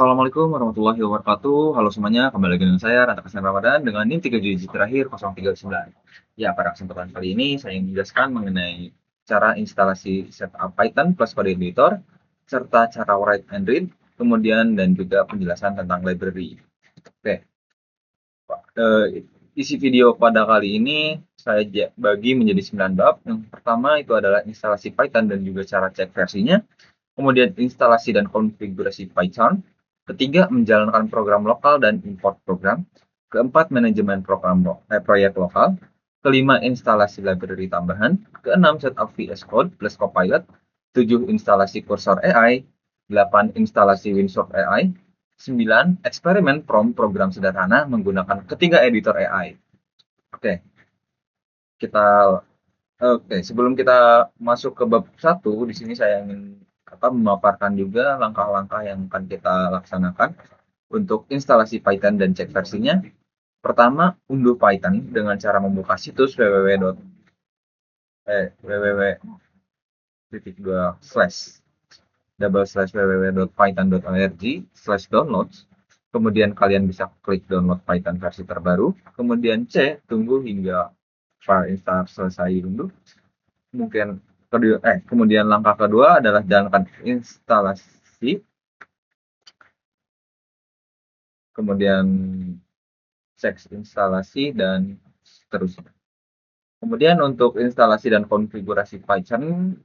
Assalamualaikum warahmatullahi wabarakatuh. Halo semuanya, kembali lagi dengan saya Ranta Kasih Ramadan dengan NIM 3 digit terakhir 039. Ya, pada kesempatan kali ini saya ingin menjelaskan mengenai cara instalasi setup Python plus kode editor, serta cara write and read, kemudian dan juga penjelasan tentang library. Oke, isi video pada kali ini saya bagi menjadi 9 bab. Yang pertama itu adalah instalasi Python dan juga cara cek versinya. Kemudian instalasi dan konfigurasi Python. Ketiga, menjalankan program lokal dan import program. Keempat, manajemen proyek lokal. Kelima, instalasi library tambahan. Keenam, setup VS Code plus Copilot. 7, instalasi kursor AI. 8, instalasi Winsource AI. 9, eksperimen prompt program sederhana menggunakan ketiga editor AI. Oke, kita sebelum kita masuk ke bab 1, di sini saya ingin memaparkan juga langkah-langkah yang akan kita laksanakan untuk instalasi Python dan cek versinya. Pertama, unduh Python dengan cara membuka situs www.python.org/downloads. Kemudian kalian bisa klik download Python versi terbaru. Kemudian tunggu hingga file install selesai unduh. Kemudian langkah kedua adalah jalankan instalasi, kemudian cek instalasi dan seterusnya. Kemudian untuk instalasi dan konfigurasi Python.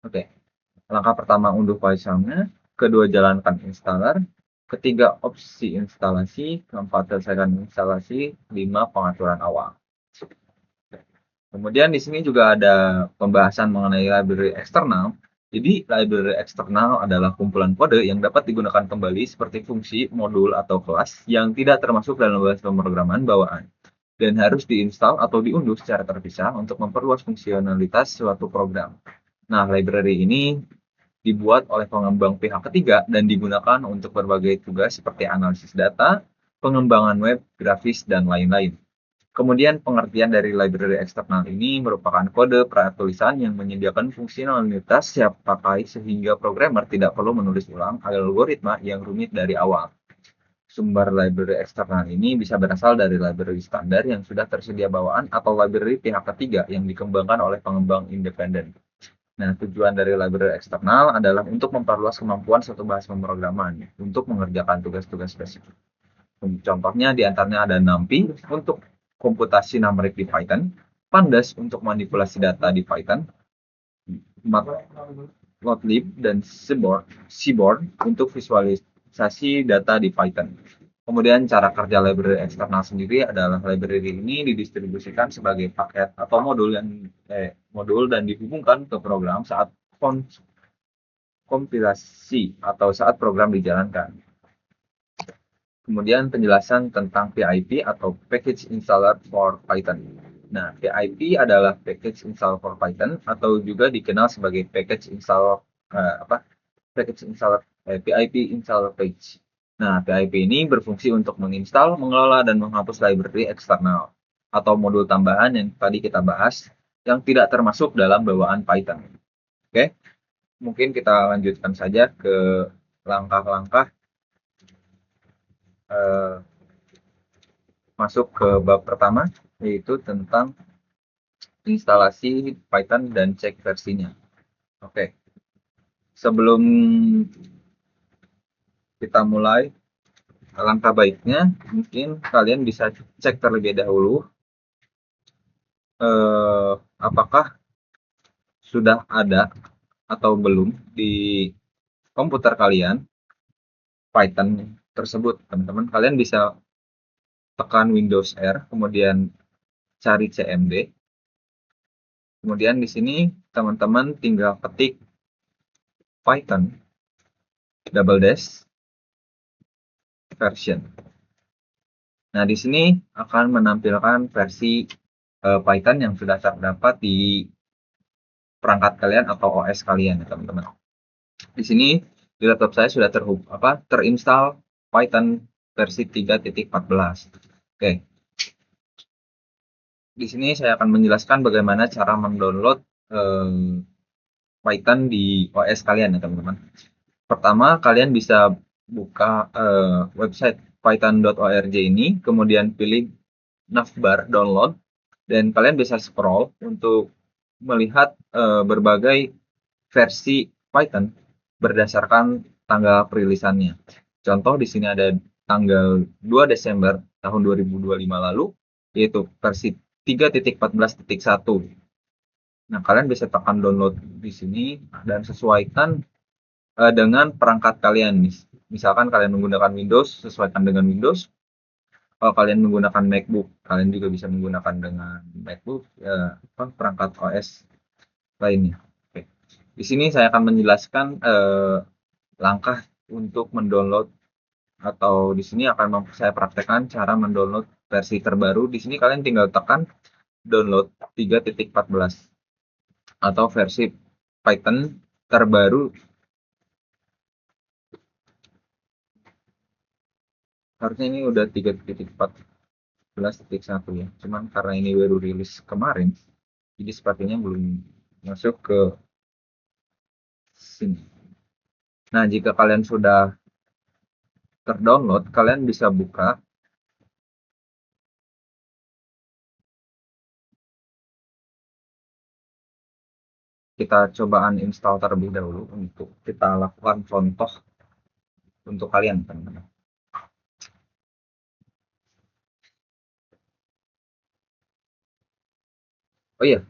Oke. Langkah pertama unduh Python-nya, kedua jalankan installer, ketiga opsi instalasi, keempat selesaikan instalasi, 5 pengaturan awal. Kemudian di sini juga ada pembahasan mengenai library eksternal. Jadi library eksternal adalah kumpulan kode yang dapat digunakan kembali seperti fungsi, modul, atau kelas yang tidak termasuk dalam bahasa pemrograman bawaan dan harus diinstal atau diunduh secara terpisah untuk memperluas fungsionalitas suatu program. Nah, library ini dibuat oleh pengembang pihak ketiga dan digunakan untuk berbagai tugas seperti analisis data, pengembangan web, grafis, dan lain-lain. Kemudian pengertian dari library eksternal ini merupakan kode pratulisan yang menyediakan fungsionalitas siap pakai sehingga programmer tidak perlu menulis ulang algoritma yang rumit dari awal. Sumber library eksternal ini bisa berasal dari library standar yang sudah tersedia bawaan atau library pihak ketiga yang dikembangkan oleh pengembang independen. Nah, tujuan dari library eksternal adalah untuk memperluas kemampuan suatu bahasa pemrograman untuk mengerjakan tugas-tugas spesifik. Contohnya diantaranya ada NumPy untuk komputasi numerik di Python, Pandas untuk manipulasi data di Python, Matplotlib, dan Seaborn untuk visualisasi data di Python. Kemudian cara kerja library eksternal sendiri adalah library ini didistribusikan sebagai paket atau modul dan dihubungkan ke program saat kompilasi atau saat program dijalankan. Kemudian penjelasan tentang PIP atau Package Installer for Python. Nah, PIP adalah Package Installer for Python atau juga dikenal sebagai Package Installer PIP Installer Page. Nah, PIP ini berfungsi untuk menginstal, mengelola, dan menghapus library eksternal atau modul tambahan yang tadi kita bahas yang tidak termasuk dalam bawaan Python. Oke, mungkin kita lanjutkan saja ke langkah-langkah masuk ke bab pertama, yaitu tentang instalasi Python dan cek versinya. Oke, sebelum kita mulai, langkah baiknya mungkin kalian bisa cek terlebih dahulu apakah sudah ada atau belum di komputer kalian Python tersebut. Teman-teman, kalian bisa tekan Windows R, kemudian cari CMD. Kemudian di sini teman-teman tinggal ketik Python version. Nah, di sini akan menampilkan versi Python yang sudah terdapat di perangkat kalian atau OS kalian, ya, teman-teman. Di sini di laptop saya sudah terinstall Python versi 3.14. Oke. Di sini saya akan menjelaskan bagaimana cara mendownload Python di OS kalian, ya, teman-teman. Pertama, kalian bisa buka website python.org ini, kemudian pilih navbar download, dan kalian bisa scroll untuk melihat berbagai versi Python berdasarkan tanggal perilisannya. Contoh di sini ada tanggal 2 Desember tahun 2025 lalu, yaitu versi 3.14.1. Nah, kalian bisa tekan download di sini dan sesuaikan dengan perangkat kalian. Misalkan kalian menggunakan Windows, sesuaikan dengan Windows. Kalau kalian menggunakan MacBook, kalian juga bisa menggunakan dengan MacBook perangkat OS lainnya. Oke. Di sini saya akan menjelaskan langkah untuk mendownload, atau di sini akan saya praktekkan cara mendownload versi terbaru. Di sini kalian tinggal tekan download 3.14 atau versi Python terbaru. Harusnya ini udah 3.14.1 ya. Cuman karena ini baru rilis kemarin, jadi sepertinya belum masuk ke sini. Nah, jika kalian sudah terdownload, kalian bisa buka. Kita coba uninstall terlebih dahulu untuk kita lakukan contoh untuk kalian, teman-teman. Oh iya,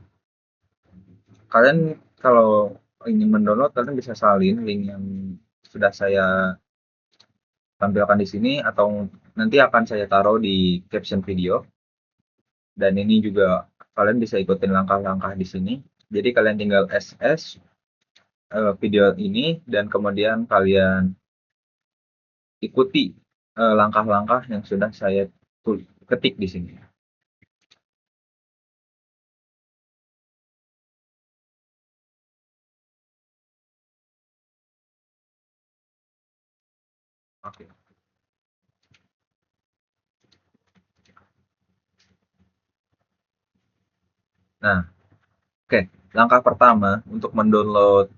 kalian kalau ingin mendownload, kalian bisa salin link yang sudah saya tampilkan di sini, atau nanti akan saya taruh di caption video. Dan ini juga kalian bisa ikutin langkah-langkah di sini. Jadi kalian tinggal SS video ini, dan kemudian kalian ikuti langkah-langkah yang sudah saya ketik di sini. Oke. Nah, oke. Langkah pertama untuk mendownload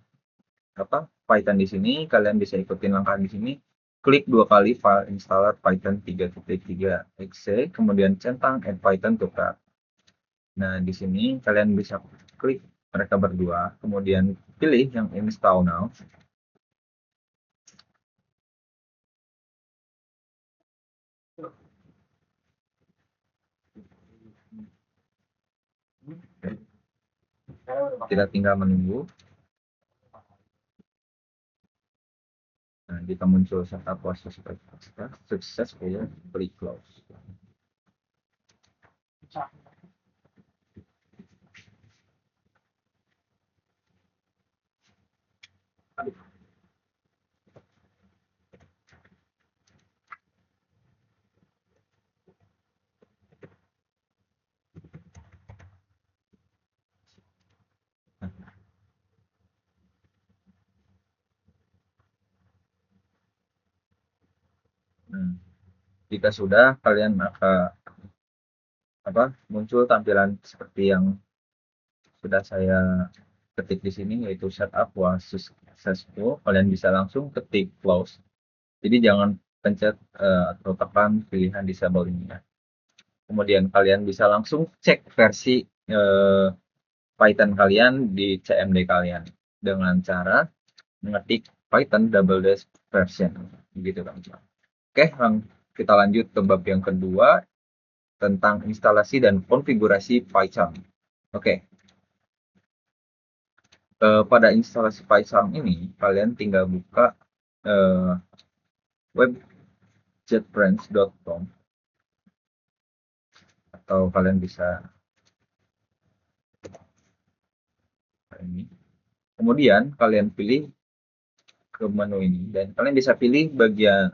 Python di sini, kalian bisa ikutin langkah di sini. Klik 2 kali file installer Python 3.3.exe, kemudian centang add Python to cart. Nah, di sini kalian bisa klik mereka berdua, kemudian pilih yang install now. Kita tinggal menunggu. Nah, jika muncul setup was sukses, ya, klik close. Nah, jika sudah, kalian akan muncul tampilan seperti yang sudah saya ketik di sini, yaitu setup was successful. Kalian bisa langsung ketik close. Jadi jangan pencet atau tekan pilihan disable ini ya. Kemudian kalian bisa langsung cek versi Python kalian di CMD kalian dengan cara mengetik Python double dash version, begitu kan. Oke, kita lanjut ke bab yang kedua tentang instalasi dan konfigurasi Python. Oke, pada instalasi Python ini kalian tinggal buka web jetbrains.com, atau kalian bisa ini. Kemudian kalian pilih ke menu ini, dan kalian bisa pilih bagian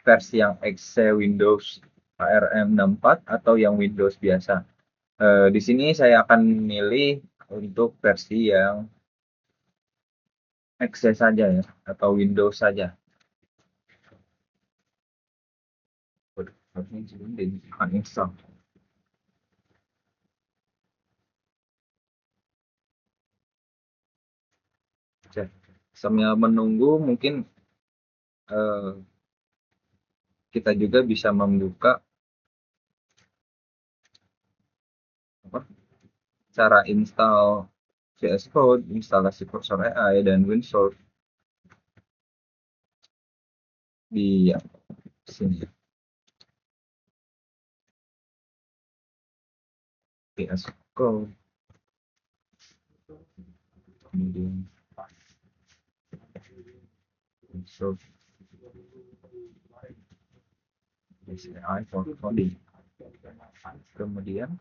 versi yang exe, Windows ARM64, atau yang Windows biasa. Di sini saya akan milih untuk versi yang exe saja ya, atau Windows saja. Harusnya sebelum di uninstall. sambil menunggu mungkin kita juga bisa membuka cara install VS Code, instalasi Cursor AI dan Winsource di sini. VS Code, kemudian Winsource, AI for coding, kemudian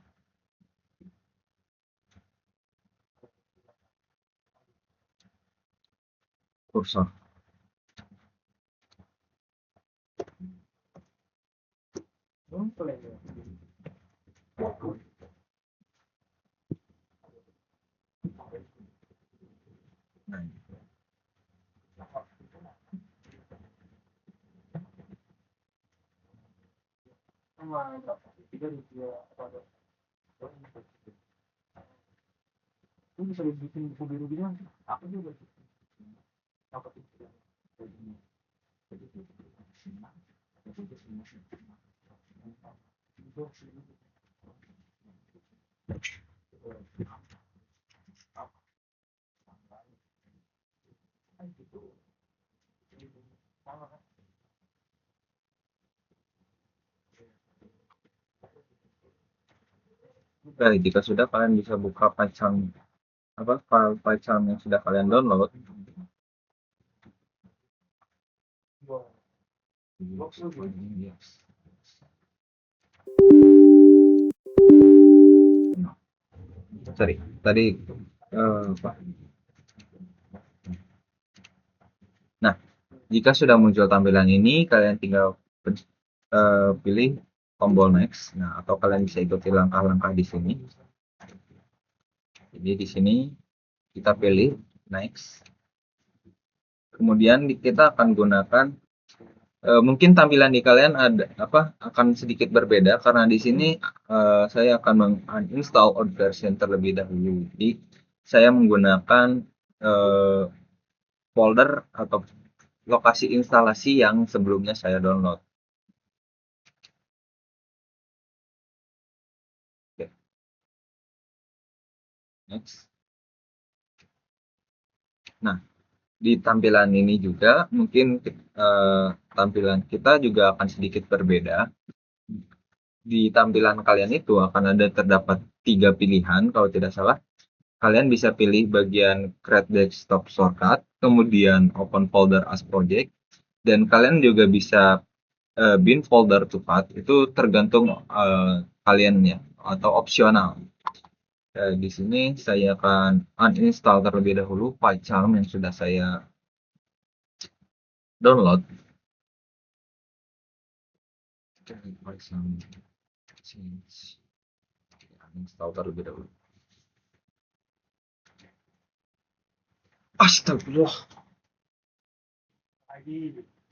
Cursor. Nah, Lu bisa bikin buku biru gitu kan? Aku juga. Baik, jika sudah kalian bisa buka Python file Python yang sudah kalian download. Sorry, tadi Pak. Nah, jika sudah muncul tampilan ini, kalian tinggal pilih tombol next. Nah, atau kalian bisa ikuti langkah-langkah di sini. Jadi di sini kita pilih next. Kemudian kita akan gunakan mungkin tampilan di kalian akan sedikit berbeda karena di sini saya akan menginstall old version terlebih dahulu. Jadi saya menggunakan folder atau lokasi instalasi yang sebelumnya saya download. Oke. Next. Nah, di tampilan ini juga mungkin tampilan kita juga akan sedikit berbeda. Di tampilan kalian itu akan terdapat 3 pilihan kalau tidak salah. Kalian bisa pilih bagian create desktop shortcut, kemudian open folder as project, dan kalian juga bisa bin folder to path. Itu tergantung kalian ya, atau opsional. Di sini saya akan uninstall terlebih dahulu PyCharm yang sudah saya download. Uninstall terlebih dahulu. Astagfirullah.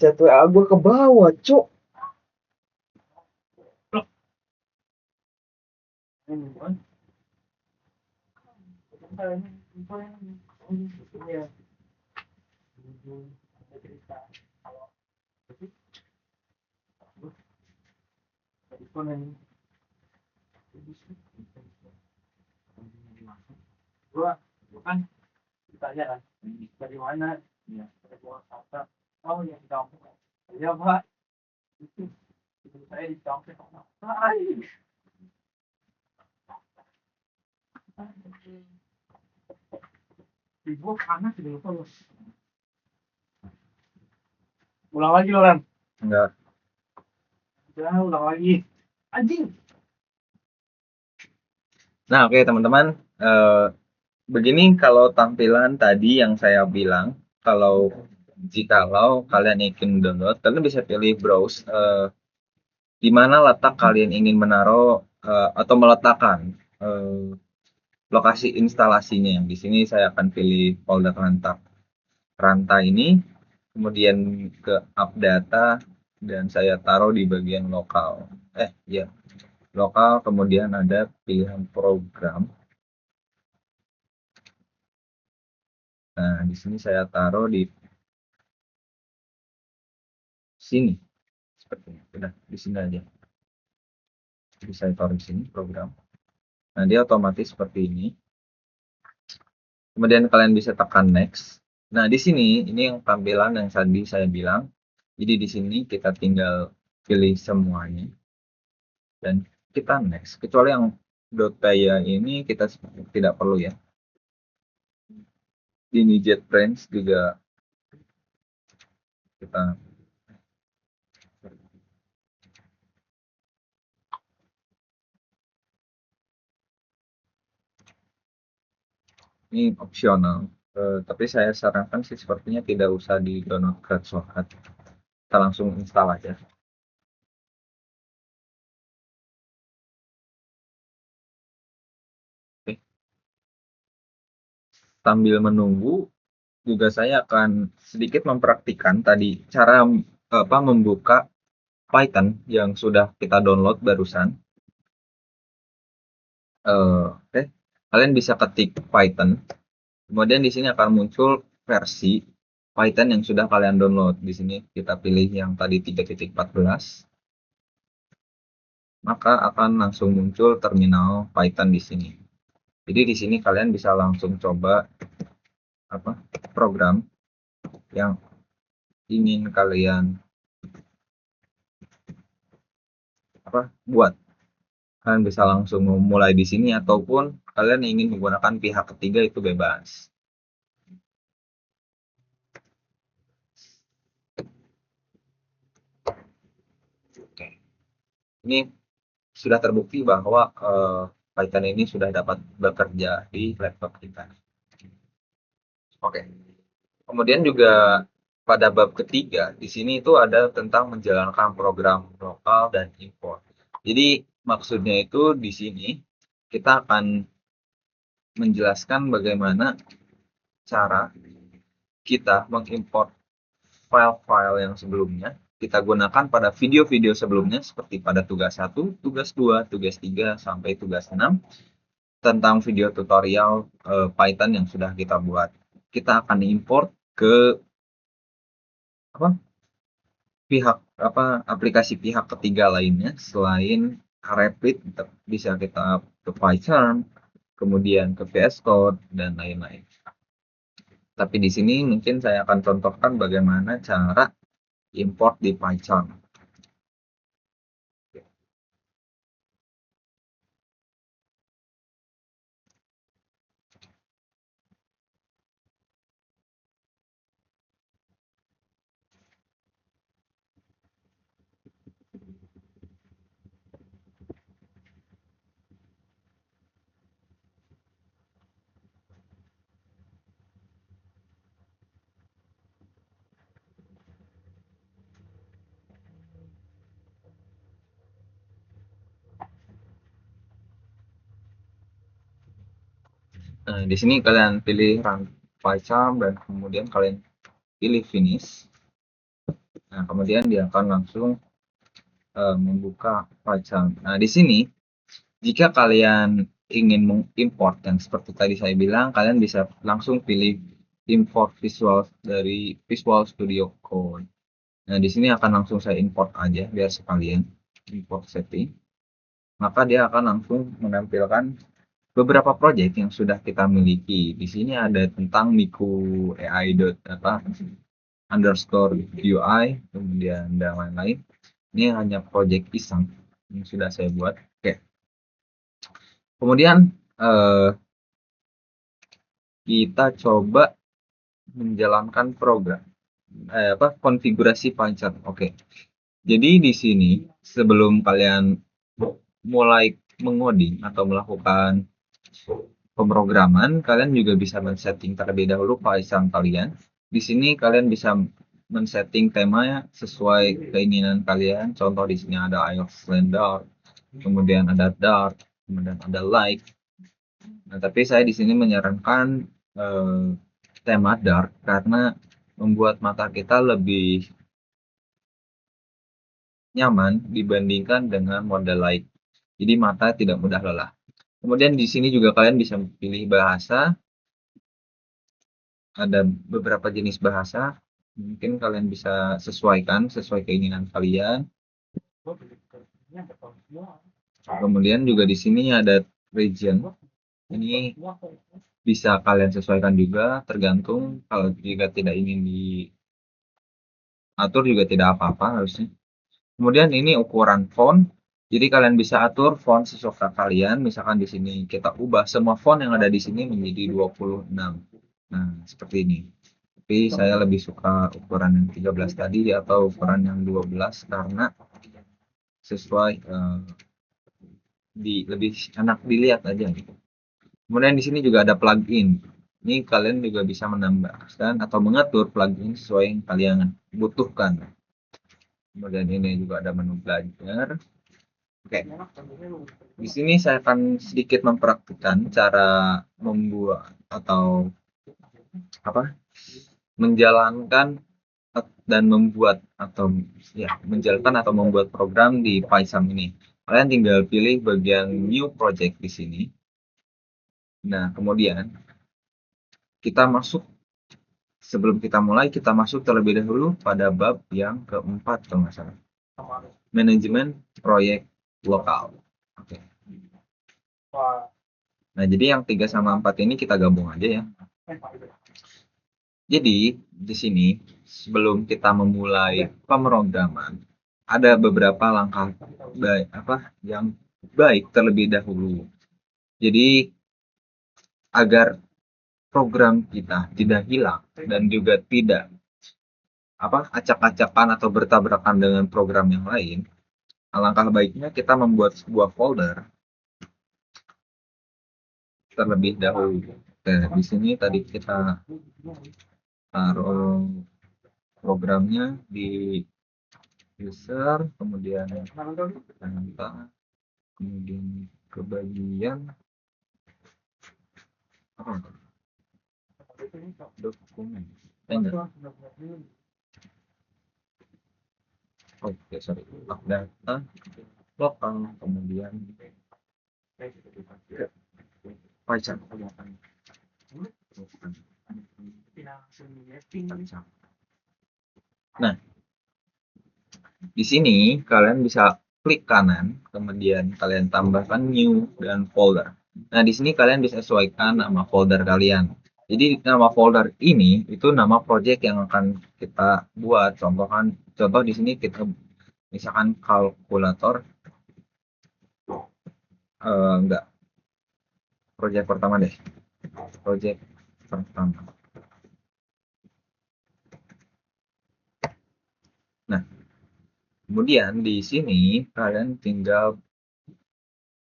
Chat WA gue ke bawah, cok. Gua kan ditanya kan dari mana? Ya, dari Jakarta. Oh ya di kampung. Ya Pak, itu saya di kampung. Hai. Di gua panas di lupa lu. Ulang lagi lo, Ran. Enggak. Udah, ulang lagi. Anjing. Nah, oke teman-teman, begini kalau tampilan tadi yang saya bilang, jikalau kalian ingin download, kalian bisa pilih browse di mana letak kalian ingin menaruh atau meletakkan lokasi instalasinya. Di sini saya akan pilih folder rantai ini, kemudian ke up data, dan saya taruh di bagian lokal. Lokal, kemudian ada pilihan program. Nah, di sini saya taruh di sini seperti ini. Udah di sini aja. Jadi saya taruh di sini program. Nah, dia otomatis seperti ini. Kemudian kalian bisa tekan next. Nah, di sini ini yang tampilan yang tadi saya bilang. Jadi di sini kita tinggal pilih semuanya dan kita next. Kecuali yang .py ini kita tidak perlu ya. Ini JetBrains juga kita ini opsional. Tapi saya sarankan sih sepertinya tidak usah di download shortcut. Kita langsung install aja. Oke. Sambil menunggu juga saya akan sedikit mempraktikkan tadi cara membuka Python yang sudah kita download barusan. Oke. Kalian bisa ketik Python. Kemudian di sini akan muncul versi Python yang sudah kalian download. Di sini kita pilih yang tadi 3.14. Maka akan langsung muncul terminal Python di sini. Jadi di sini kalian bisa langsung coba program yang ingin kalian buat. Kalian bisa langsung memulai di sini ataupun kalian ingin menggunakan pihak ketiga itu bebas. Oke. Ini sudah terbukti bahwa Python ini sudah dapat bekerja di laptop kita. Oke. Kemudian juga pada bab ketiga di sini itu ada tentang menjalankan program lokal dan import. Jadi maksudnya itu di sini kita akan menjelaskan bagaimana cara kita mengimport file-file yang sebelumnya kita gunakan pada video-video sebelumnya seperti pada tugas 1, tugas 2, tugas 3 sampai tugas 6 tentang video tutorial Python yang sudah kita buat. Kita akan import ke aplikasi pihak ketiga lainnya selain Rapid, bisa kita ke PyCharm, kemudian ke VS Code dan lain-lain. Tapi di sini mungkin saya akan contohkan bagaimana cara import di PyCharm. Nah, di sini kalian pilih Run PyCharm dan kemudian kalian pilih Finish. Nah, kemudian dia akan langsung membuka PyCharm. Nah, di sini jika kalian ingin mengimport yang seperti tadi saya bilang, kalian bisa langsung pilih import visual dari Visual Studio Code. Nah, di sini akan langsung saya import aja biar sekalian import setting. Maka dia akan langsung menampilkan beberapa project yang sudah kita miliki. Di sini ada tentang Miku AI underscore UI, kemudian dan lain-lain. Ini hanya project iseng yang sudah saya buat. Oke. Kemudian kita coba menjalankan program konfigurasi PyCharm. Oke. Jadi di sini sebelum kalian mulai mengoding atau melakukan pemrograman, kalian juga bisa men-setting terlebih dahulu PyCharm kalian. Di sini kalian bisa men-setting temanya sesuai keinginan kalian. Contoh di sini ada iOS Standard, kemudian ada Dark, kemudian ada Light. Nah, tapi saya di sini menyarankan tema Dark karena membuat mata kita lebih nyaman dibandingkan dengan mode Light. Jadi mata tidak mudah lelah. Kemudian di sini juga kalian bisa pilih bahasa. ada beberapa jenis bahasa, mungkin kalian bisa sesuaikan sesuai keinginan kalian. Kemudian juga di sini ada region. Ini bisa kalian sesuaikan juga, tergantung. Kalau jika tidak ingin diatur juga tidak apa-apa harusnya. Kemudian ini ukuran font. Jadi kalian bisa atur font sesuka kalian. Misalkan di sini kita ubah semua font yang ada di sini menjadi 26. Nah, seperti ini. Tapi saya lebih suka ukuran yang 13 tadi atau ukuran yang 12 karena sesuai lebih enak dilihat aja gitu. Kemudian di sini juga ada plugin. Ini kalian juga bisa menambahkan atau mengatur plugin sesuai yang kalian butuhkan. Kemudian ini juga ada menu belajar. Oke. Di sini saya akan sedikit mempraktikkan cara membuat atau apa? Menjalankan dan membuat atau ya menjalankan atau membuat program di Python ini. Kalian tinggal pilih bagian new project di sini. Nah, kemudian sebelum kita mulai kita masuk terlebih dahulu pada bab yang keempat kalau nggak salah. Manajemen proyek lokal. Oke. Nah, jadi yang 3 sama 4 ini kita gabung aja ya. Jadi, di sini sebelum kita memulai pemrograman, ada beberapa langkah yang baik terlebih dahulu. Jadi, agar program kita tidak hilang dan juga tidak acak-acakan atau bertabrakan dengan program yang lain, alangkah baiknya kita membuat sebuah folder terlebih dahulu. Oke, di sini tadi kita taruh programnya di user, kemudian data, kemudian ke bagian dokumen. Oke, sorry. Data lokal, kemudian Python. Nah, di sini kalian bisa klik kanan, kemudian kalian tambahkan new dan folder. Nah, di sini kalian bisa sesuaikan nama folder kalian. Jadi nama folder ini itu nama project yang akan kita buat. Contoh di sini kita misalkan kalkulator enggak. Project pertama deh. Project pertama. Nah, kemudian di sini kalian tinggal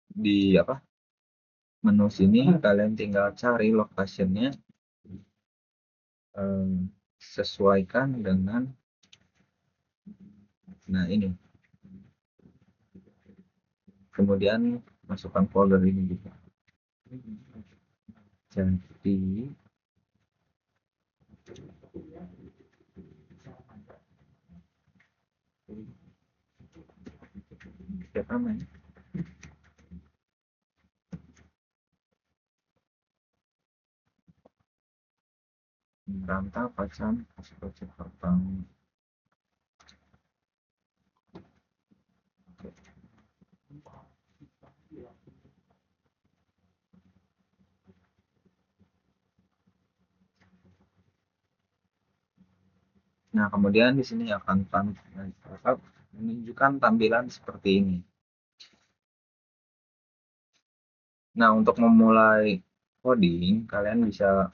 di menu sini kalian tinggal cari location-nya, sesuaikan dengan ini, kemudian masukkan folder ini juga. Jadi siapa namanya? Rantau Pacan project pertama. Nah, kemudian di sini akan menunjukkan tampilan seperti ini. Nah, untuk memulai coding, kalian bisa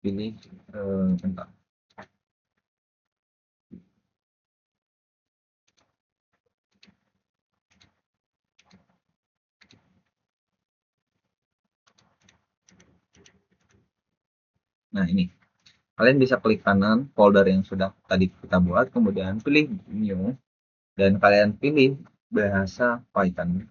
pilih bentar. Nah, ini. Kalian bisa klik kanan folder yang sudah tadi kita buat, kemudian pilih new, dan kalian pilih bahasa Python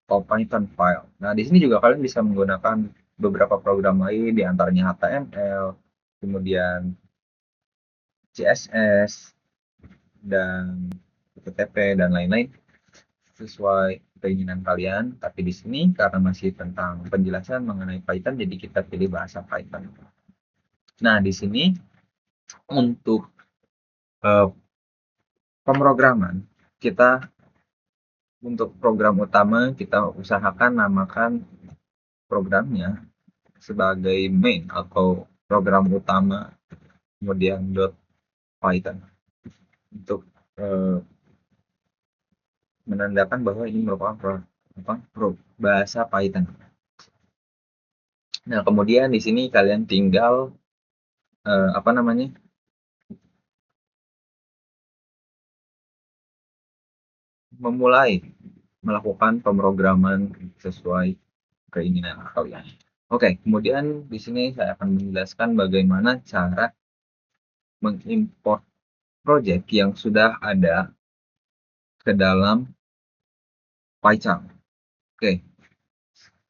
atau Python file. Nah, di sini juga kalian bisa menggunakan beberapa program lain, diantaranya HTML, kemudian CSS, dan HTTP, dan lain-lain sesuai keinginan kalian. Tapi di sini karena masih tentang penjelasan mengenai Python, jadi kita pilih bahasa Python. Nah, di sini untuk pemrograman, kita untuk program utama kita usahakan namakan programnya sebagai main atau program utama, kemudian .python untuk menandakan bahwa ini merupakan bahasa Python. Nah, kemudian di sini kalian tinggal memulai melakukan pemrograman sesuai keinginan kalian. Oke, kemudian di sini saya akan menjelaskan bagaimana cara mengimport project yang sudah ada ke dalam PyCharm. Oke,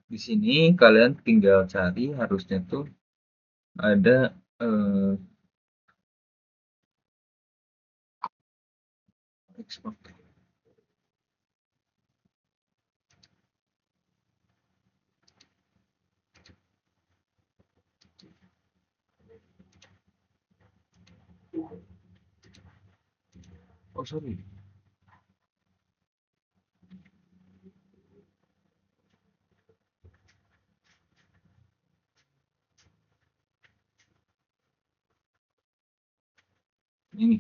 di sini kalian tinggal cari, harusnya tuh ada export. Oh, sorry. Ini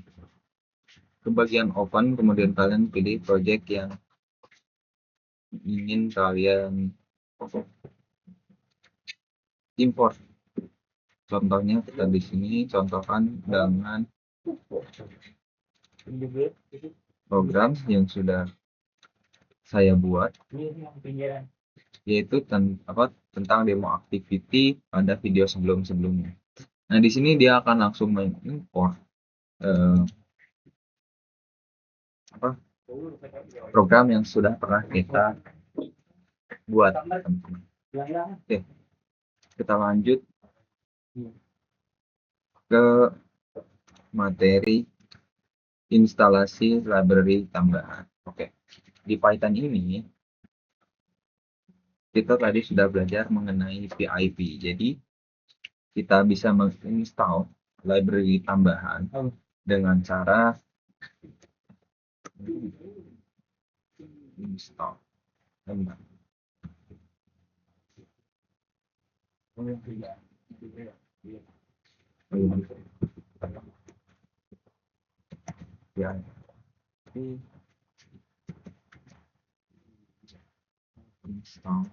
ke bagian open, kemudian kalian pilih project yang ingin kalian import. Contohnya kita di sini contohkan dengan program yang sudah saya buat, yaitu tentang demo activity pada video sebelum-sebelumnya. Nah, di sini dia akan langsung mengimport program yang sudah pernah kita buat, teman-teman. Oke, kita lanjut ke materi instalasi library tambahan. Oke, di Python ini kita tadi sudah belajar mengenai PIP. Jadi kita bisa menginstal library tambahan dengan cara install. Ya, install.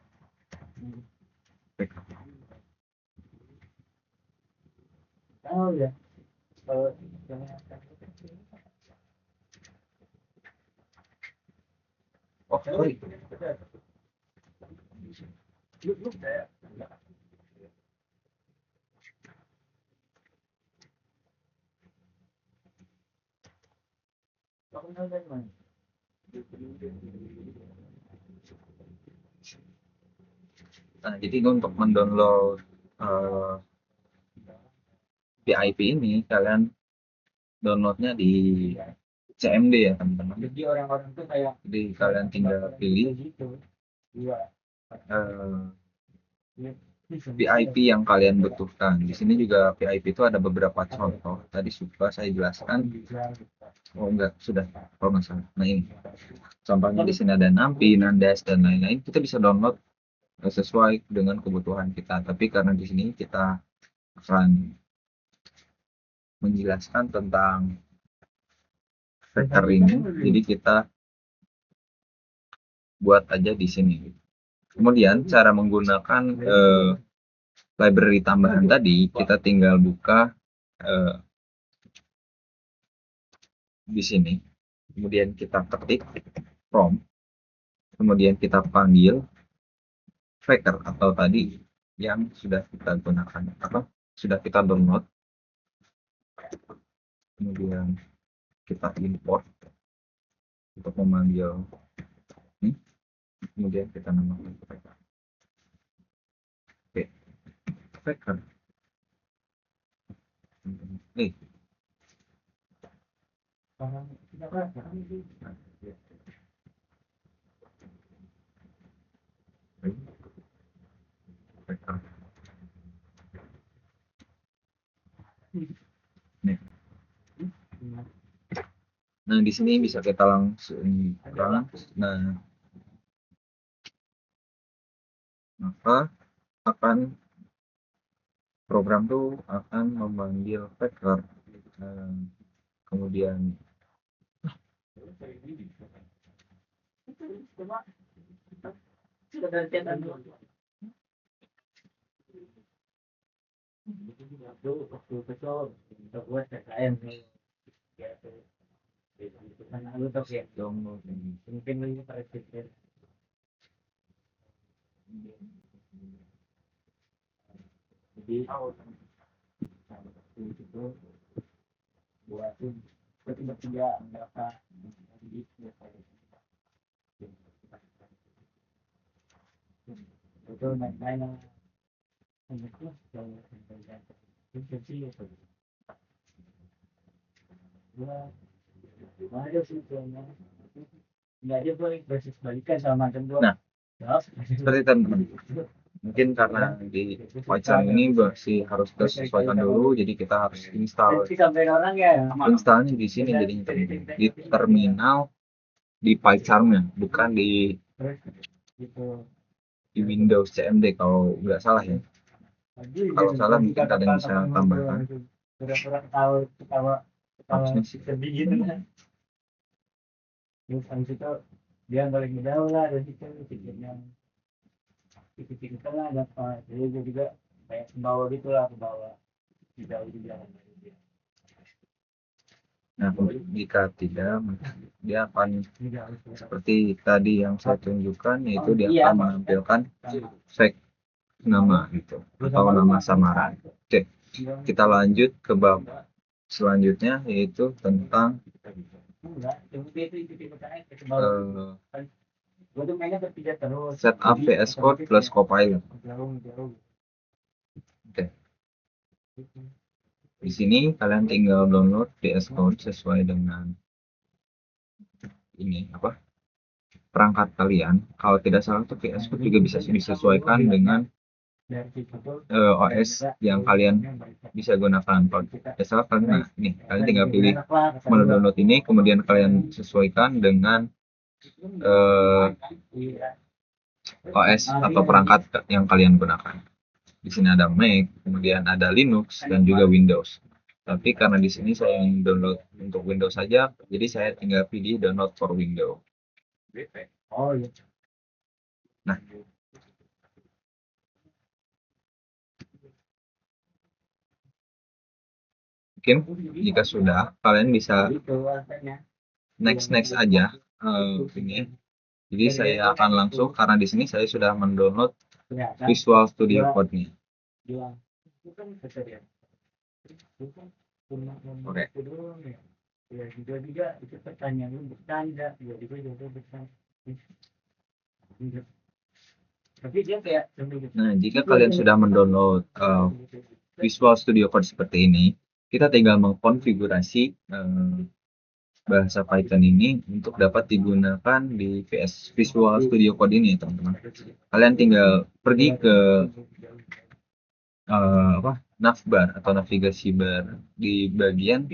Oh ya. Oh, sorry. Nah, jadi untuk mendownload PIP ini kalian downloadnya di CMD ya, teman-teman. Jadi orang-orang tuh kayak Jadi kalian tinggal pilih PIP yang kalian butuhkan. Di sini juga PIP itu ada beberapa contoh. Tadi sudah saya jelaskan. Oh enggak, sudah. Oh nggak salah. Nah ini. Contohnya di sini ada NumPy, Nandas dan lain-lain. Kita bisa download sesuai dengan kebutuhan kita. Tapi karena di sini kita akan menjelaskan tentang vector ini, jadi kita buat aja di sini. Kemudian cara menggunakan library tambahan tadi, kita tinggal buka di sini, kemudian kita ketik prompt, kemudian kita panggil vector atau tadi yang sudah kita gunakan, sudah kita download, kemudian kita import untuk memanggil ini, kemudian kita namakan vector. Oke, vector. Nih. Vector. Nah, di sini bisa kita langsung nah, maka akan program tuh akan memanggil packer, kemudian download ini. Jadi itu buat bertiga berapa itu naik-naik nggak dia boleh proses balikan sama macam dua. Nah, seperti teman-teman, mungkin karena di PyCharm ini masih harus disesuaikan dulu, jadi kita harus installnya di sini, jadi di terminal di PyCharm-nya, bukan di Windows CMD kalau nggak salah ya. Kalau salah mungkin kalian bisa tambahkan. Harusnya sih. Terus habis itu dia balik jauh lah dari situ titik yang titik lah dapat, jadi dia juga kayak ke bawah gitu lah, ke bawah di jauh juga. Nah, jika tidak, dia akan seperti tadi yang saya tunjukkan, yaitu dia akan menampilkan fake nama gitu atau nama samaran. Oke, kita lanjut ke bab selanjutnya, yaitu tentang setup VS Code plus Copilot. Oke. Di sini kalian tinggal download VS Code sesuai dengan ini apa perangkat kalian. Kalau tidak salah tuh VS Code juga bisa disesuaikan dengan OS yang kalian bisa gunakan. Kalau tidak salah kalian, nih kalian tinggal pilih mendownload ini, kemudian kalian sesuaikan dengan OS atau perangkat yang kalian gunakan. Di sini ada Mac, kemudian ada Linux dan juga Windows. Tapi karena di sini saya ingin download untuk Windows saja, jadi saya tinggal pilih download for Windows. Nah, mungkin jika sudah, kalian bisa next aja ini. Jadi saya akan langsung, karena di sini saya sudah mendownload Visual Studio Code-nya. Oke. Nah, jika kalian sudah mendownload Visual Studio Code seperti ini, kita tinggal mengkonfigurasi bahasa Python ini untuk dapat digunakan di Visual Studio Code ini, teman-teman. Kalian tinggal pergi ke navbar atau navigasi bar di bagian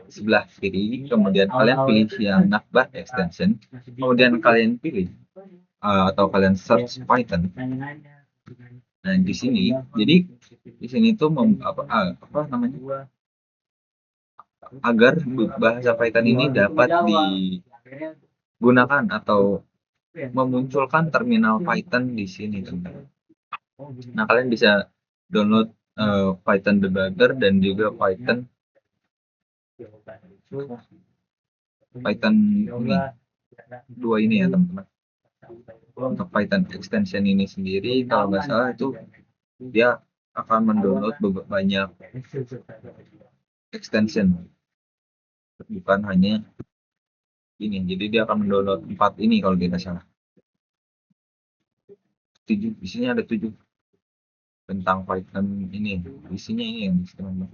sebelah kiri, kemudian kalian pilih yang navbar extension, kemudian kalian pilih atau kalian search Python. Nah, di sini, jadi di sini tuh apa namanya? Agar bahasa Python ini dapat digunakan atau memunculkan terminal Python di sini, teman-teman. Nah, kalian bisa download Python debugger dan juga Python ini dua ini ya, teman-teman. Untuk Python extension ini sendiri, kalau nggak salah itu dia akan mendownload banyak extension, bukan hanya ini. Jadi dia akan mendownload 4 ini kalau tidak salah. 7, di sini ada 7 tentang Python ini. Isinya ini yang teman-teman.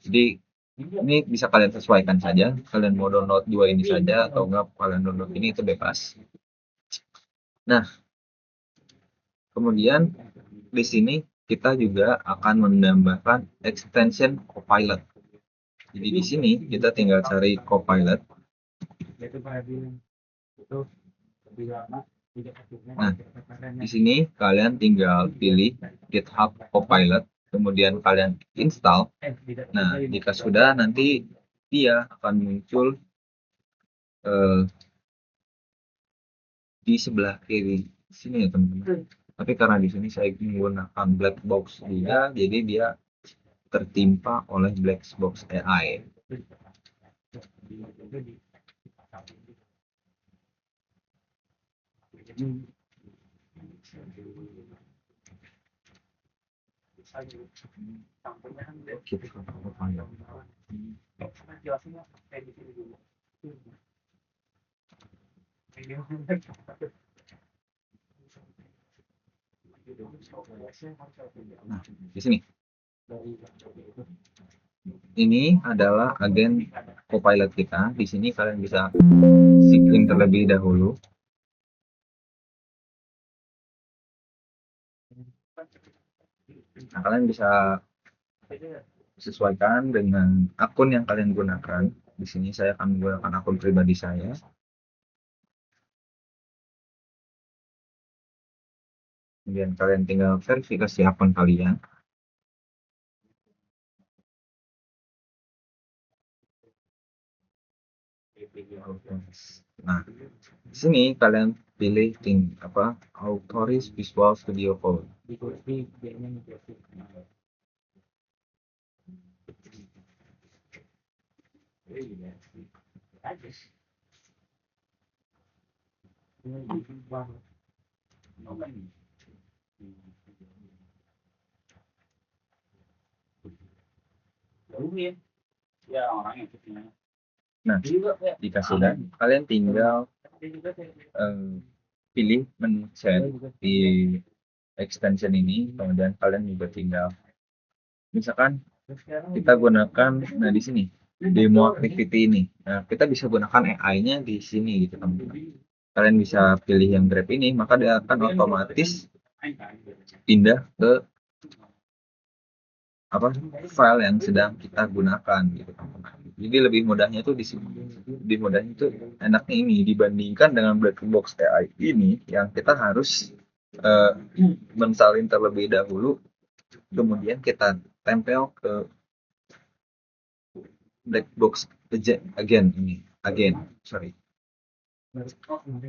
Jadi ini bisa kalian sesuaikan saja. Kalian mau download 2 ini saja atau enggak kalian download ini, itu bebas. Nah, kemudian di sini kita juga akan menambahkan extension Copilot. Jadi di sini kita tinggal cari Copilot. itu pada bilang itu lebih lama tidak aktifnya. Nah, di sini kalian tinggal pilih GitHub Copilot, kemudian kalian install. Nah, jika sudah, nanti dia akan muncul di sebelah kiri sini ya teman-teman. Tapi karena di sini saya menggunakan black box dia, jadi dia tertimpa oleh black box AI. Nah, di sini ini adalah agen Copilot kita. Di sini kalian bisa sign in terlebih dahulu. Nah, kalian bisa sesuaikan dengan akun yang kalian gunakan. Di sini saya akan menggunakan akun pribadi saya. Kemudian kalian tinggal verifikasi akun kalian. Nah, di sini kalian pilih Autoris Visual Studio Code. Nah, jika sudah, kalian tinggal pilih menu chat di extension ini, kemudian kalian juga tinggal, misalkan kita gunakan, nah di sini demo activity ini. Nah, kita bisa gunakan AI-nya di sini gitu teman-teman. Kalian bisa pilih yang Grab ini, maka dia akan otomatis pindah ke file yang sedang kita gunakan gitu teman-teman. Jadi lebih mudahnya tuh di sini. Lebih mudahnya itu enaknya ini dibandingkan dengan black box AI ini yang kita harus mensalin terlebih dahulu, kemudian kita tempel ke black box agen.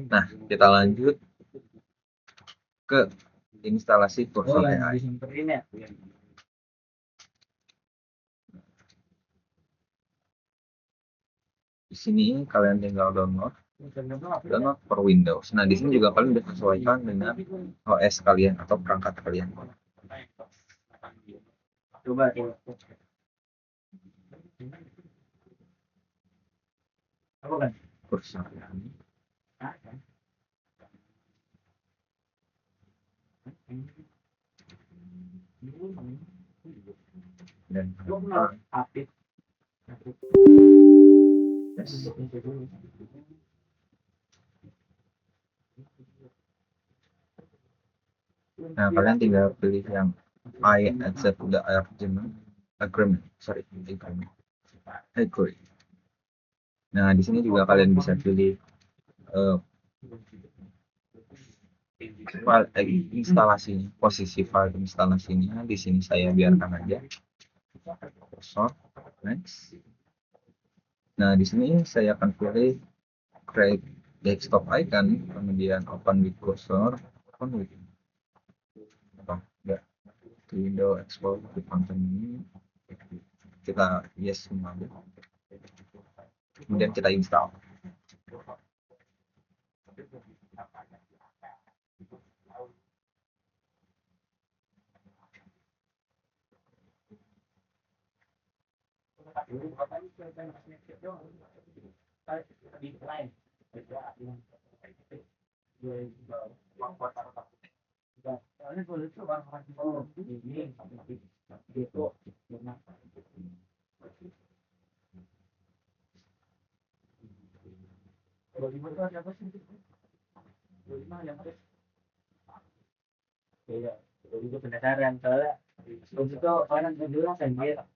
Nah, kita lanjut ke instalasi Cursor AI. Di sini kalian tinggal download per Windows. Nah, di sini juga kalian bisa sesuaikan dengan OS kalian atau perangkat kalian. Coba. Apa kan? Cursor AI. Dan aktif. Nah, kalian tinggal pilih yang I accept the agreement. Agree. Nah, di sini juga kalian bisa pilih file instalasinya, posisi file instalasinya. Di sini saya biarkan aja. Next. Nah, di sini saya akan pilih create desktop icon, kemudian open with cursor, open with window export to content ini. Kita yes semua. Kemudian kita install. Itu penasaran soalnya itu orang kedua kan dia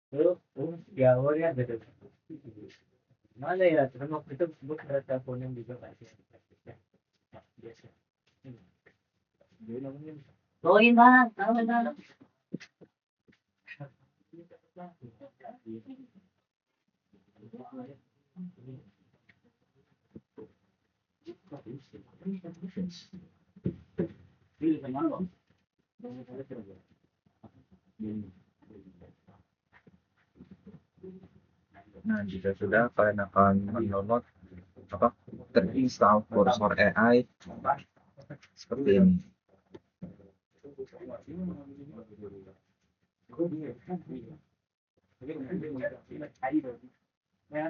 terus ya gitu. Mana ya? Terus waktu itu gue ada teleponan juga kayak biasa. Dia namanya. Oh iya bang, tahu bang. Nah, jika sudah kalian akan mendownload apa terinstall Cursor AI seperti ini. Nah,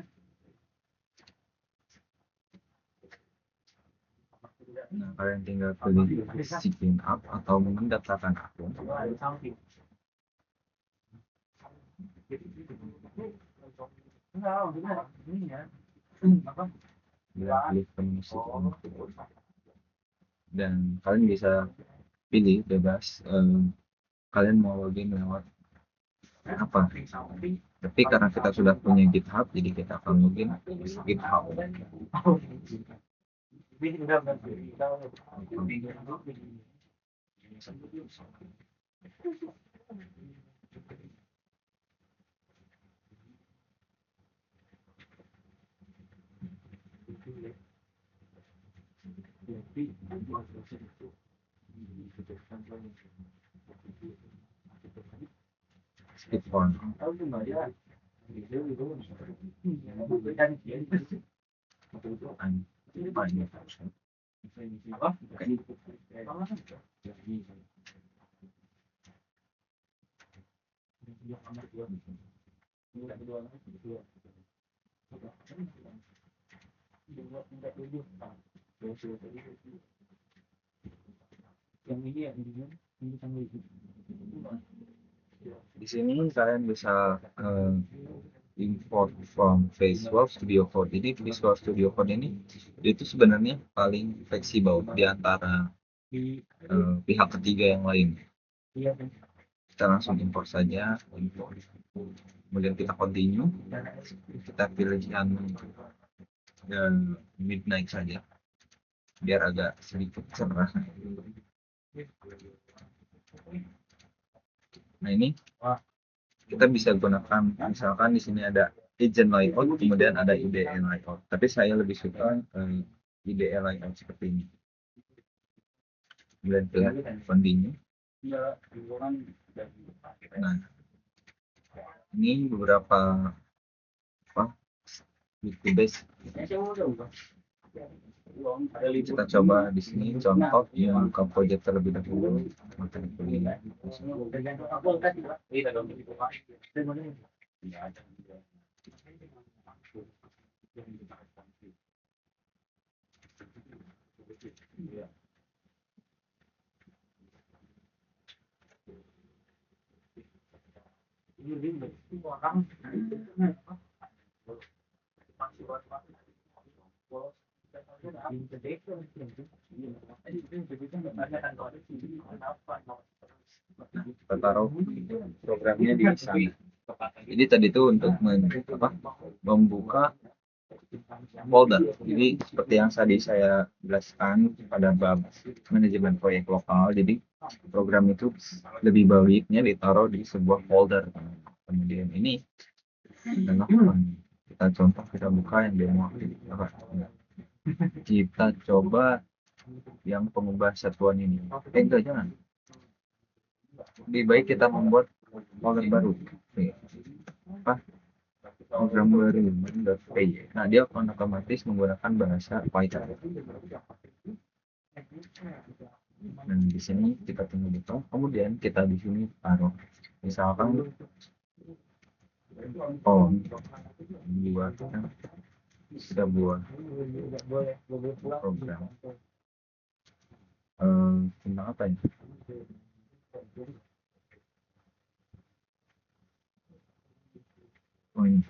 kalian tinggal pilih sign up atau mendaftarkan akun. Pilih musik dan kalian bisa pilih bebas kalian mau login lewat apa, tapi karena kita sudah punya GitHub jadi kita akan login di GitHub. Skip form. Di sini kalian bisa import from Visual Studio Code. Jadi Visual Studio Code ini itu sebenarnya paling fleksibel di antara pihak ketiga yang lain. Kita langsung import saja, kemudian kita continue, kita pilih yang midnight saja biar agak sedikit cerah. Nah, ini kita bisa gunakan, misalkan di sini ada agent layout, kemudian ada IDE layout, tapi saya lebih suka IDE layout seperti ini. Kemudian pilih continue. Nah, ini beberapa base. Kita coba di sini contoh yang buka project terlebih dahulu. Kita taruh programnya di sana. Jadi tadi itu untuk membuka folder. Jadi seperti yang tadi saya jelaskan pada bab manajemen proyek lokal. Jadi program itu lebih baiknya ditaruh di sebuah folder. Kemudian ini adalah kita contoh, kita buka yang demo. Kita coba yang pengubah satuan ini. Enggak, jangan. Lebih baik kita membuat folder baru. Program baru .py. Nah, dia akan otomatis menggunakan bahasa Python. Dan di sini kita tinggal buka, kemudian kita di sini taruh misalkan buat sebuah program tentang apa ya? Oh, ini.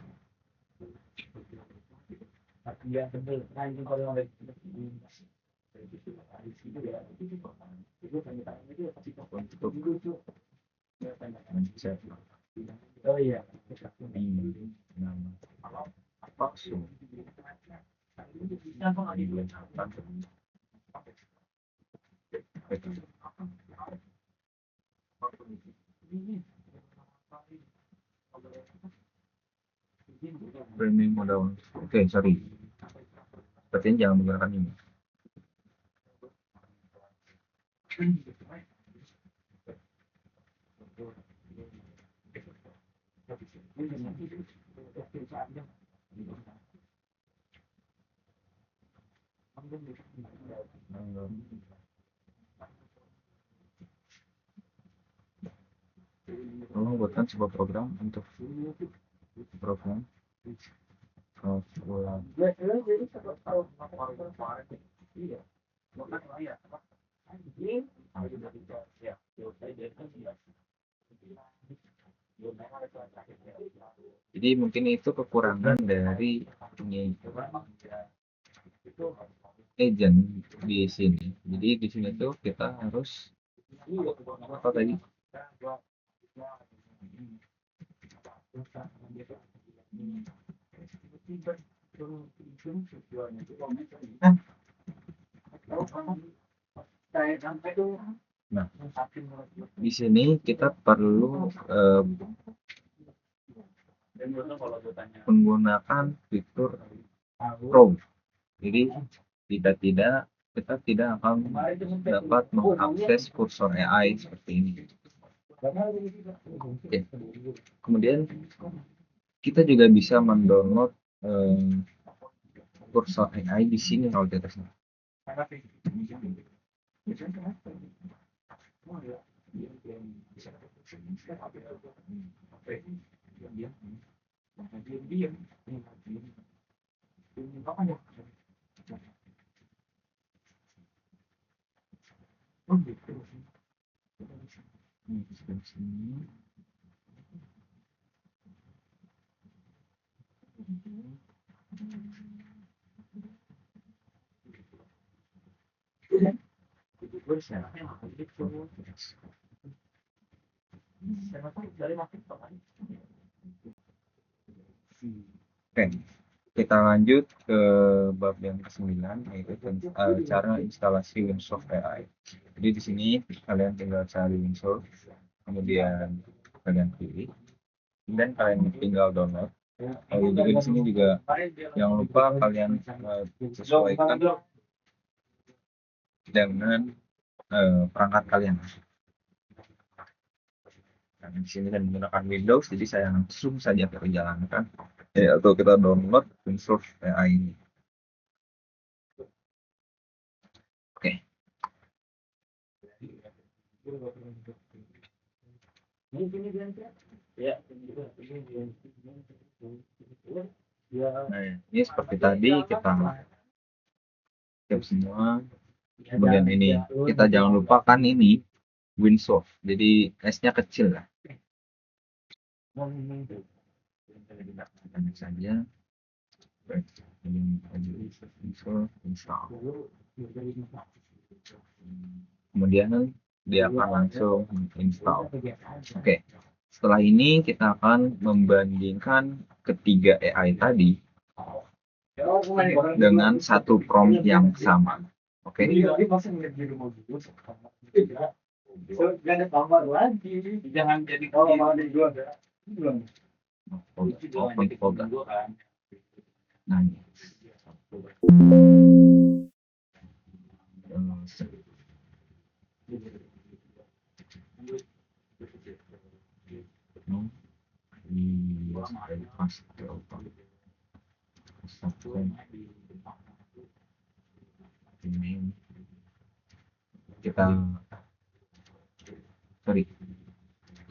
Oh iya. Ini nama langsung framing modal. Oke, sorry. Sepertinya jangan menggunakan ini. Membuatkan sebuah program untuk program jadi mungkin itu kekurangan dari ini agent di sini. Jadi di sini tuh kita harus apa tadi? Nah, di sini kita perlu menggunakan fitur Chrome. Jadi kita tidak akan dapat mengakses kursor AI seperti ini. Oke. Kemudian kita juga bisa mendownload kursor AI di sini kalau di atasnya. Oke, kita lanjut ke bab yang ke-9 yaitu cara instalasi Winsource AI. Jadi di sini kalian tinggal cari Winsource, kemudian kalian pilih, dan kalian tinggal download. Lalu juga di sini juga jangan lupa kalian sesuaikan dengan perangkat kalian. Nah, di sini kan menggunakan Windows, jadi saya langsung saja perjalankan atau kita download Winsource AI ini. Oke. Nah, ini seperti tadi kita siap semua. Kemudian ini kita jangan lupakan ini Winsource, jadi S-nya kecil lah. Tekan saja. Kemudian dia akan langsung install. Oke. Setelah ini kita akan membandingkan ketiga AI tadi dengan satu prompt yang sama. Oke. Jangan jadi Open folder. Nah,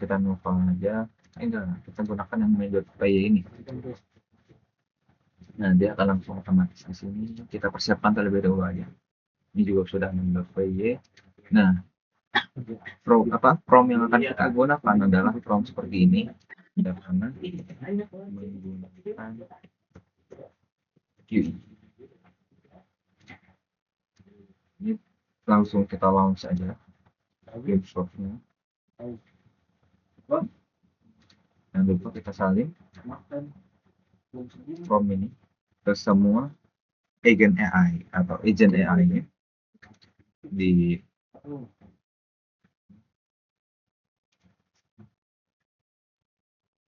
kita numpang aja. Enggak, kita gunakan yang main.py ini. Nah, dia akan langsung otomatis di sini. Kita persiapkan terlebih dahulu aja. Ini juga sudah main.py. Nah, prompt yang akan kita gunakan adalah prompt seperti ini. Karena menggunakan QI. Ini langsung kita launch aja game source-nya. Jangan lupa kita salin prompt ini. ke semua agent AI atau agent AI-nya di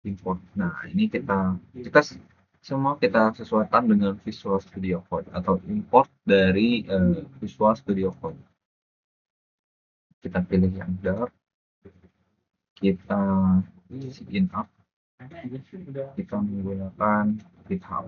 import. Nah, ini kita semua kita sesuaikan dengan Visual Studio Code atau import dari Visual Studio Code. Kita pilih yang dark, kita sign up, kita menggunakan GitHub.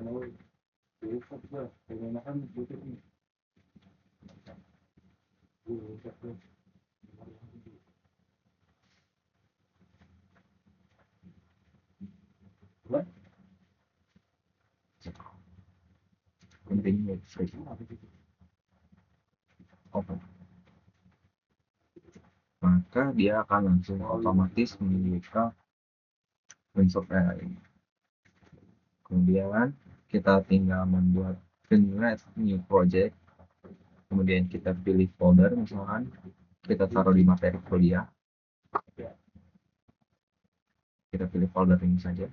Continue free. Open. Maka dia akan langsung otomatis membuka Windows AI. Kemudian kita tinggal membuat generate new project. Kemudian kita pilih folder, misalkan kita taruh di materi kuliah. Kita pilih folder ini saja.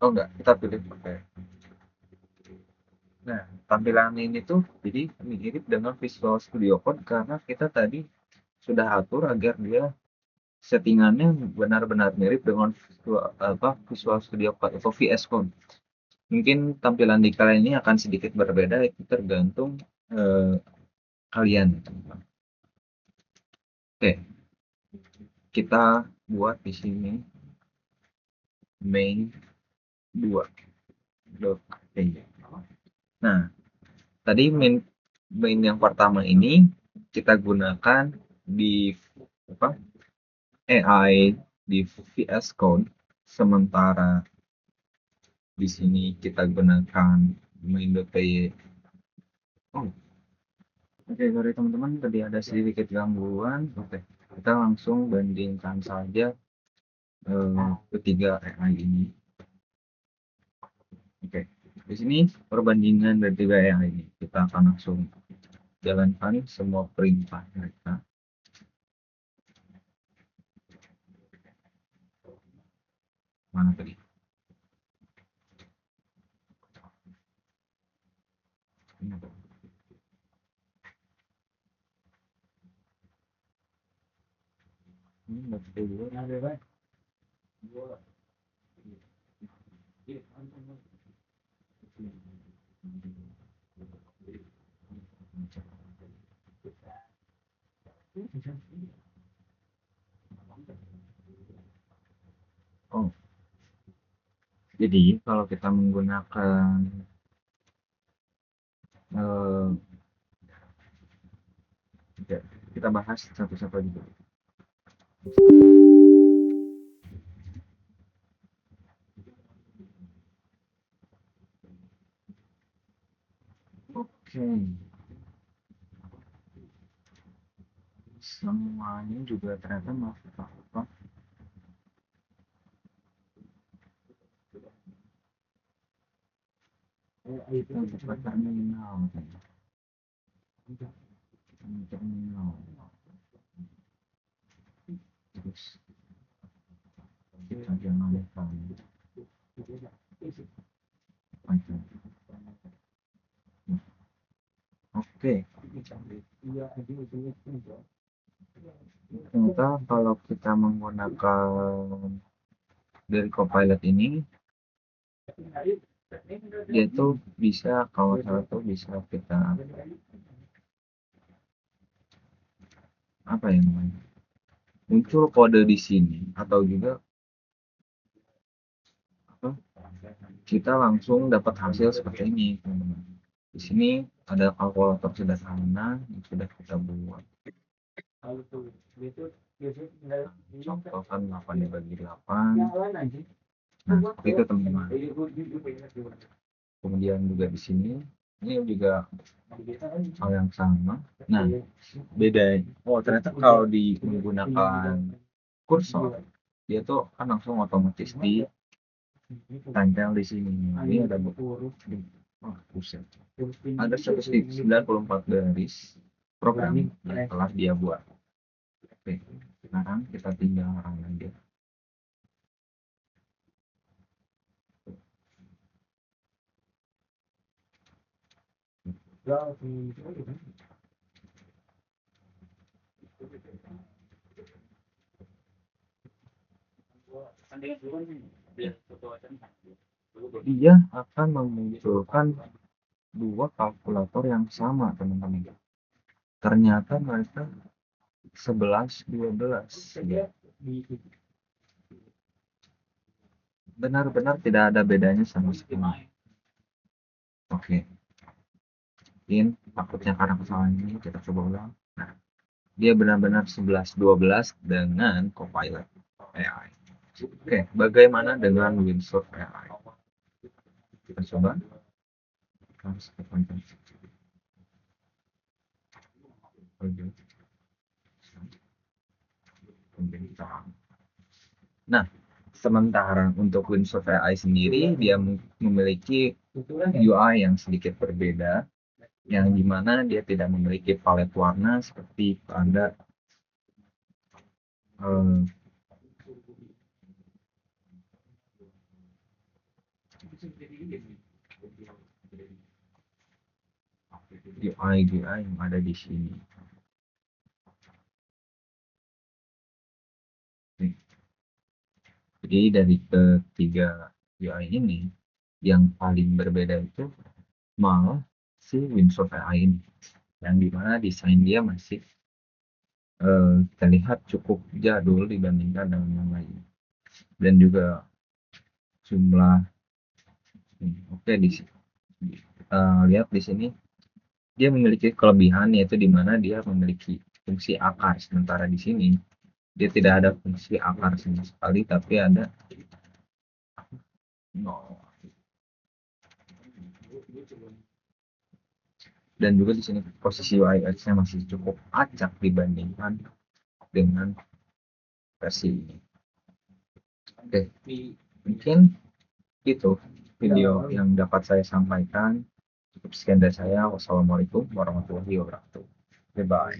Oh enggak, kita pilih pakai. Nah, tampilan ini tuh jadi mirip dengan Visual Studio Code karena kita tadi sudah atur agar dia settingannya benar-benar mirip dengan Visual Studio Code atau VS Code. Mungkin tampilan di kalian ini akan sedikit berbeda, itu tergantung kalian. Oke, kita buat di sini main 2. Nah, tadi main yang pertama ini kita gunakan di AI di VS Code, sementara di sini kita gunakan main.py. Oke, sorry teman-teman, tadi ada sedikit gangguan. Oke, kita langsung bandingkan saja ketiga AI ini. Oke, di sini perbandingan dari tiga AI ini. Kita akan langsung jalankan semua perintah mereka. Mana tadi? Oh, jadi kalau kita menggunakan kita bahas satu-satu aja. Oke, semuanya juga ternyata apa terminal terus kita jalankan oke. Ternyata kalau kita menggunakan dari Copilot ini, dia tuh bisa, kalau salah tuh bisa kita apa ya namanya, muncul kode di sini, atau juga kita langsung dapat hasil seperti ini, teman-teman. Di sini ada kalkulator sederhana yang sudah kita buat. Contohkan 8 dibagi 8. Nah, seperti itu teman-teman. Kemudian juga di sini ini juga hal yang sama. Nah, beda. Oh, ternyata kalau menggunakan kursor, dia tuh kan langsung otomatis ditempel di sini. Ini ada buset. Ada 194 garis program yang telah dia buat. Oke, sekarang kita tinggal run aja. Dia akan memunculkan dua kalkulator yang sama, teman-teman. Ternyata mereka 11, 12. Ya. Benar-benar tidak ada bedanya sama sekali. Oke. Mungkin takutnya karena kesalahan ini kita coba ulang. Nah, dia benar-benar 11, 12 dengan Copilot AI. Oke, bagaimana dengan Windsurf AI? Kita coba. Nah, sementara untuk Windsurf AI sendiri, dia memiliki UI yang sedikit berbeda, yang dimana dia tidak memiliki palet warna seperti pada UI yang ada di sini. Jadi dari ketiga UI ini, yang paling berbeda itu malah si Windsurf AI ini, yang dimana desain dia masih terlihat cukup jadul dibandingkan dengan yang lain, dan juga jumlah oke di sini kita lihat di sini dia memiliki kelebihan, yaitu dimana dia memiliki fungsi akar, sementara di sini dia tidak ada fungsi akar sama sekali, tapi ada dan juga di sini posisi UIX-nya masih cukup acak dibandingkan dengan versi ini. Oke, mungkin itu video yang dapat saya sampaikan. Cukup sekian dari saya. Wassalamualaikum warahmatullahi wabarakatuh. Bye bye.